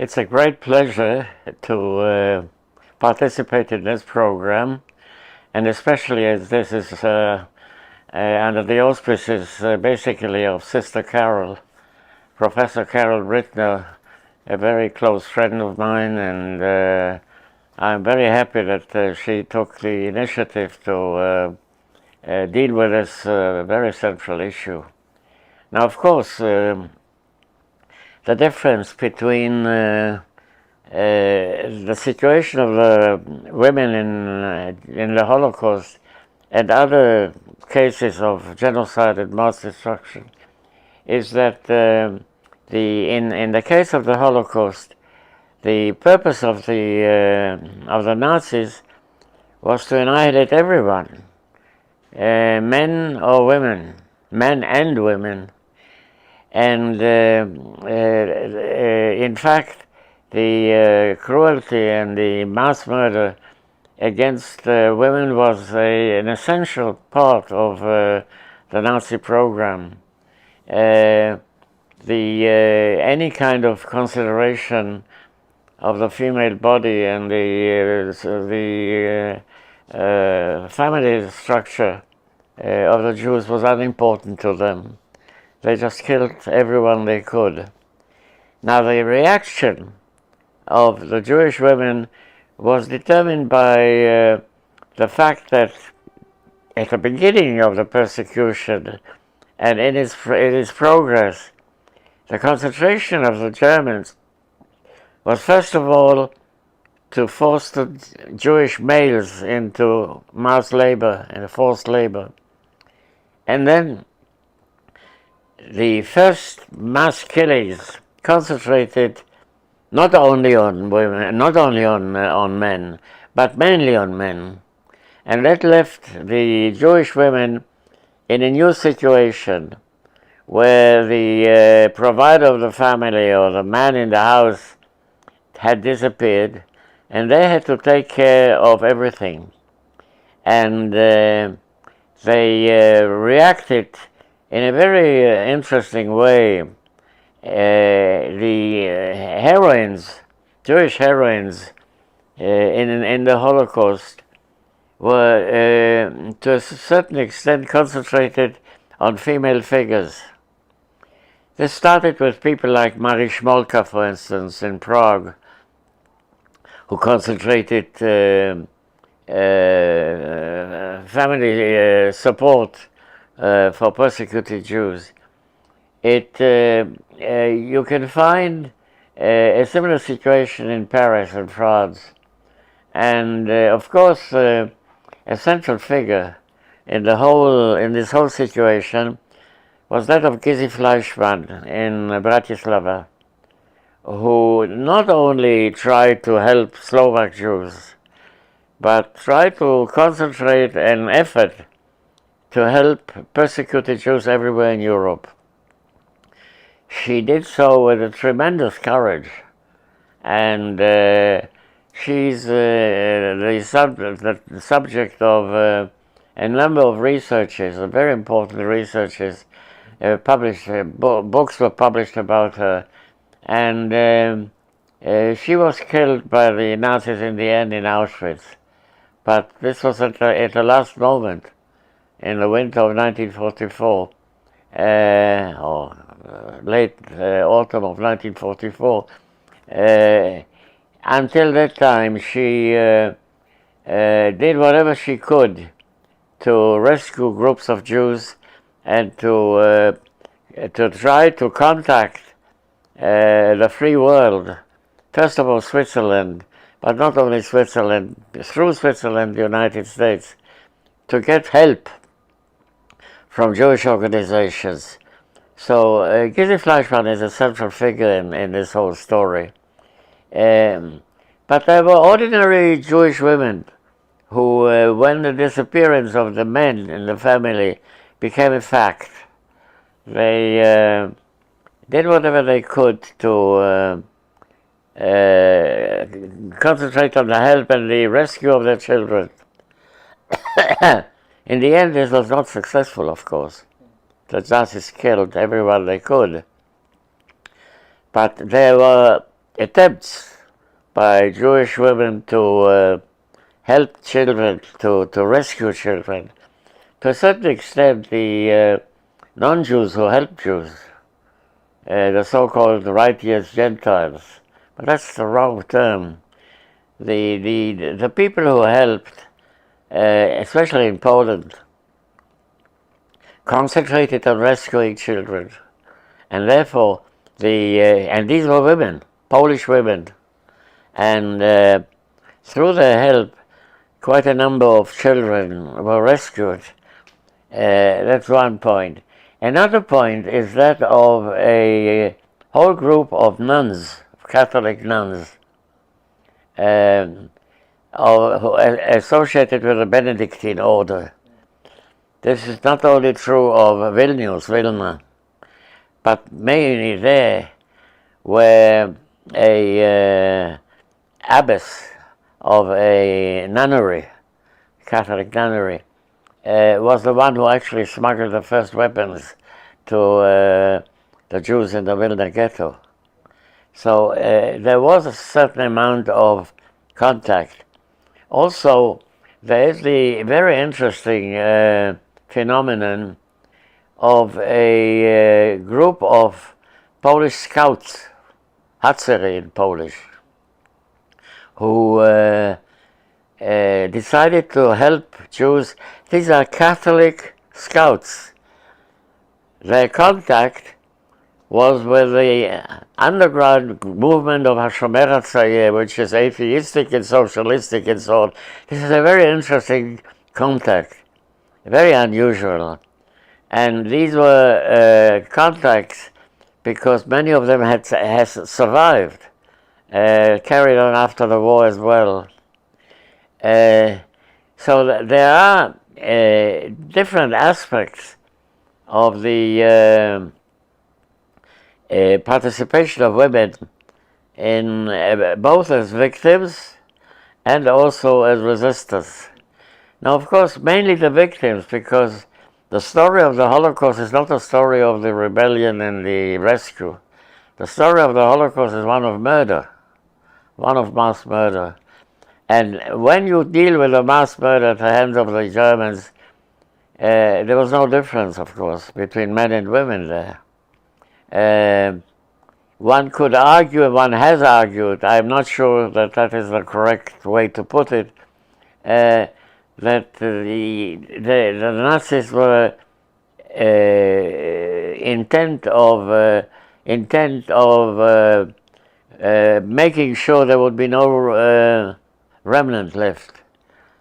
It's a great pleasure to participate in this program, and especially as this is under the auspices basically of Sister Carol, Professor Carol Rittner, a very close friend of mine, and I'm very happy that she took the initiative to deal with this very central issue. Now, of course, the difference between the situation of the women in the Holocaust and other cases of genocide and mass destruction is that in the case of the Holocaust, the purpose of the Nazis was to annihilate everyone, men or women, men and women. And in fact, the cruelty and the mass murder against women was an essential part of the Nazi program. Any kind of consideration of the female body and the family structure of the Jews was unimportant to them. They just killed everyone they could. Now, the reaction of the Jewish women was determined by the fact that at the beginning of the persecution and in its progress, the concentration of the Germans was first of all to force the Jewish males into mass labor and forced labor. And then the first mass killings concentrated not only on women, not only on men, but mainly on men. And that left the Jewish women in a new situation where the provider of the family or the man in the house had disappeared, and they had to take care of everything. And they reacted in a very interesting way. The heroines, Jewish heroines in the Holocaust were to a certain extent concentrated on female figures. This started with people like Marie Smolka, for instance, in Prague, who concentrated family support for persecuted Jews. You can find a similar situation in Paris and France, and of course, a central figure in this whole situation was that of Gizzi Fleischmann in Bratislava, who not only tried to help Slovak Jews, but tried to concentrate an effort to help persecuted Jews everywhere in Europe. She did so with a tremendous courage, and she's the subject of a number of researches, very important researches. Published books were published about her, and she was killed by the Nazis in the end in Auschwitz. But this was at the last moment, in the winter of 1944, or late autumn of 1944. Until that time, she did whatever she could to rescue groups of Jews and to try to contact the free world, first of all Switzerland, but not only Switzerland, through Switzerland, the United States, to get help from Jewish organizations. So Gizzi Fleischmann is a central figure in this whole story. But there were ordinary Jewish women who, when the disappearance of the men in the family became a fact, they did whatever they could to concentrate on the help and the rescue of their children. In the end, this was not successful, of course. The Nazis killed everyone they could. But there were attempts by Jewish women to help children, to rescue children. To a certain extent, the non-Jews who help Jews, the so-called righteous Gentiles, but that's the wrong term. The people who helped, especially in Poland, concentrated on rescuing children, and therefore and these were women, Polish women, and through their help, quite a number of children were rescued. That's one point. Another point is that of a whole group of nuns, Catholic nuns, associated with the Benedictine order. This is not only true of Vilna, but mainly there, where a abbess of a nunnery, Catholic nunnery, was the one who actually smuggled the first weapons to the Jews in the Vilna ghetto. So there was a certain amount of contact. Also, there is the very interesting phenomenon of a group of Polish scouts, Hacery in Polish, who decided to help Jews. These are Catholic scouts. Their contact was with the underground movement of Hashomer HaTzayir, which is atheistic and socialistic and so on. This is a very interesting contact, very unusual. And these were contacts because many of them has survived, carried on after the war as well. So there are different aspects of the participation of women in both as victims and also as resistors. Now, of course, mainly the victims, because the story of the Holocaust is not a story of the rebellion and the rescue. The story of the Holocaust is one of murder, one of mass murder. And when you deal with a mass murder at the hands of the Germans, there was no difference, of course, between men and women there. One could argue, and one has argued, I'm not sure that that is the correct way to put it, that the Nazis were intent of making sure there would be no remnant left.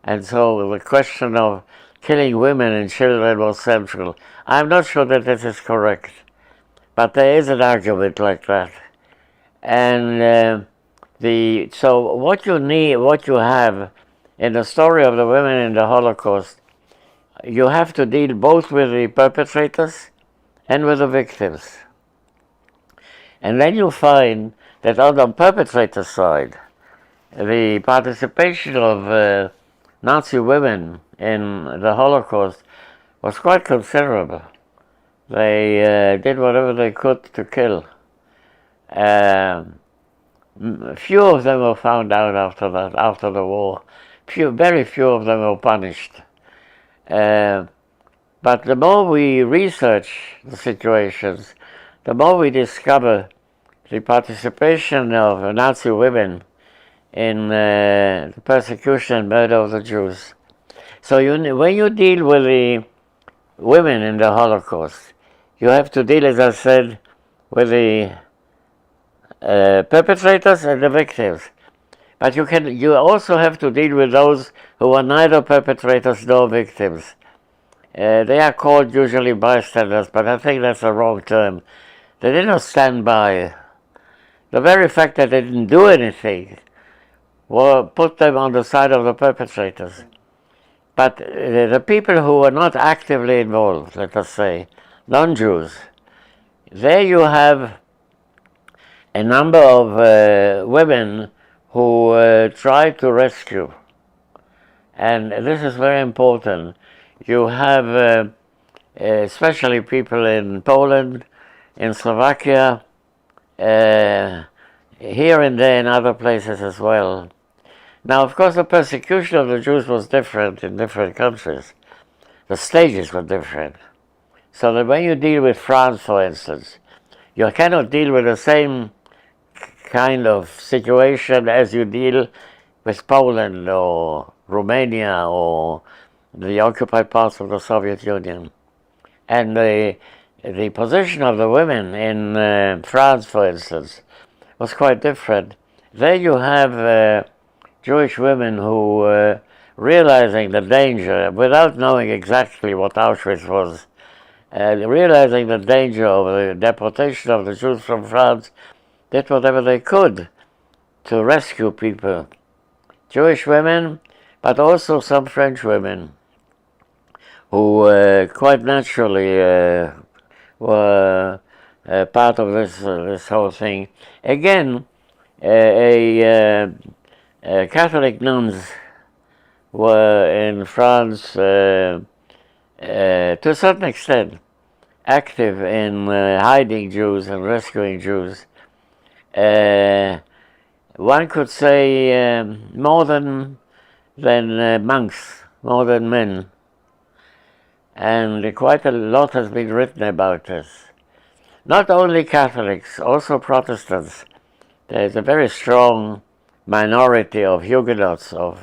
And so the question of killing women and children was central. I'm not sure that this is correct, but there is an argument like that. And so what you have in the story of the women in the Holocaust, you have to deal both with the perpetrators and with the victims. And then you find that on the perpetrator side, the participation of Nazi women in the Holocaust was quite considerable. They did whatever they could to kill. Few of them were found out after the war. Very few of them were punished. But the more we research the situations, the more we discover the participation of Nazi women in the persecution and murder of the Jews. So when you deal with the women in the Holocaust, you have to deal, as I said, with the perpetrators and the victims. But you also have to deal with those who are neither perpetrators nor victims. They are called usually bystanders, but I think that's a wrong term. They did not stand by. The very fact that they didn't do anything put them on the side of the perpetrators. But the people who were not actively involved, let us say, non-Jews, there you have a number of women who tried to rescue. And this is very important. You have especially people in Poland, in Slovakia, here and there in other places as well. Now, of course, the persecution of the Jews was different in different countries. The stages were different. So that when you deal with France, for instance, you cannot deal with the same kind of situation as you deal with Poland or Romania or the occupied parts of the Soviet Union. And the position of the women in France, for instance, was quite different. There you have Jewish women who, realizing the danger, without knowing exactly what Auschwitz was, realizing the danger of the deportation of the Jews from France, did whatever they could to rescue people. Jewish women, but also some French women, who quite naturally were part of this whole thing. Again, Catholic nuns were in France to a certain extent active in hiding Jews and rescuing Jews. One could say more than monks, more than men. And quite a lot has been written about this. Not only Catholics, also Protestants. There is a very strong minority of Huguenots, of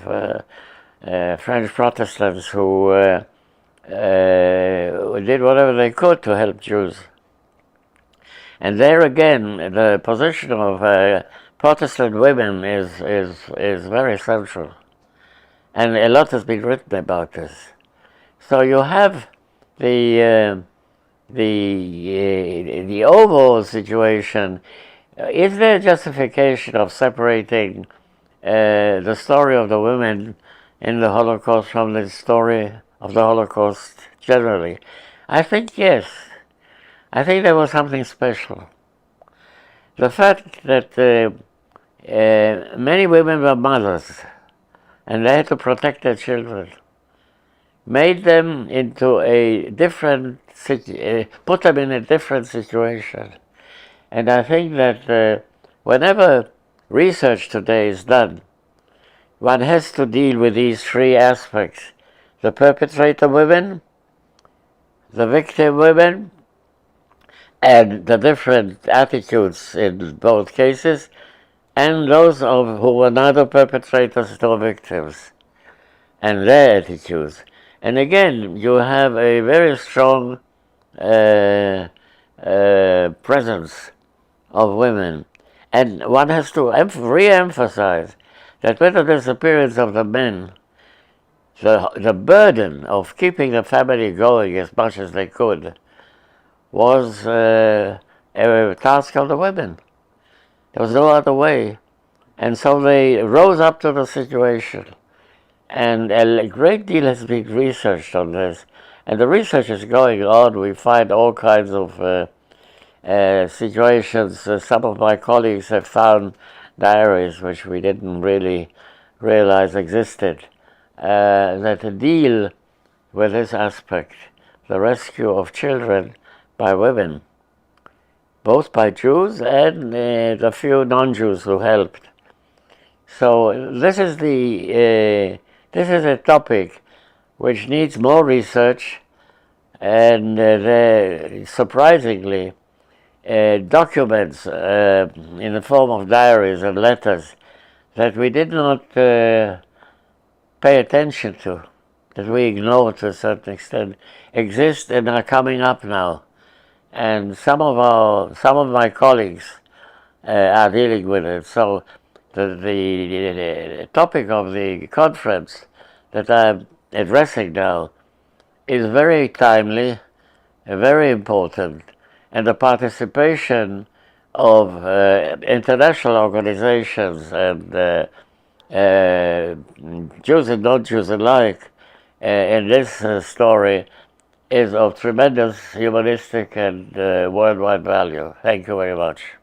French Protestants who did whatever they could to help Jews. And there again, the position of Protestant women is very central. And a lot has been written about this. So you have the overall situation. Is there justification of separating the story of the women in the Holocaust from the story of the Holocaust generally? I think yes. I think there was something special. The fact that many women were mothers and they had to protect their children made them into a different, put them in a different situation. And I think that whenever research today is done, one has to deal with these three aspects: the perpetrator women, the victim women, and the different attitudes in both cases, and those who were neither perpetrators nor victims, and their attitudes. And again, you have a very strong presence of women. And one has to re-emphasize that with the disappearance of the men, the burden of keeping the family going as much as they could was a task of the women. There was no other way. And so they rose up to the situation. And a great deal has been researched on this. And the research is going on. We find all kinds of situations. Some of my colleagues have found diaries which we didn't really realize existed, that deal with this aspect, the rescue of children by women, both by Jews and the few non-Jews who helped. So this is a topic which needs more research, and surprisingly, documents in the form of diaries and letters that we did not pay attention to, that we ignored to a certain extent, exist and are coming up now. And some of my colleagues are dealing with it. So the topic of the conference that I'm addressing now is very timely, very important, and the participation of international organizations and Jews and non-Jews alike in this story is of tremendous humanistic and worldwide value. Thank you very much.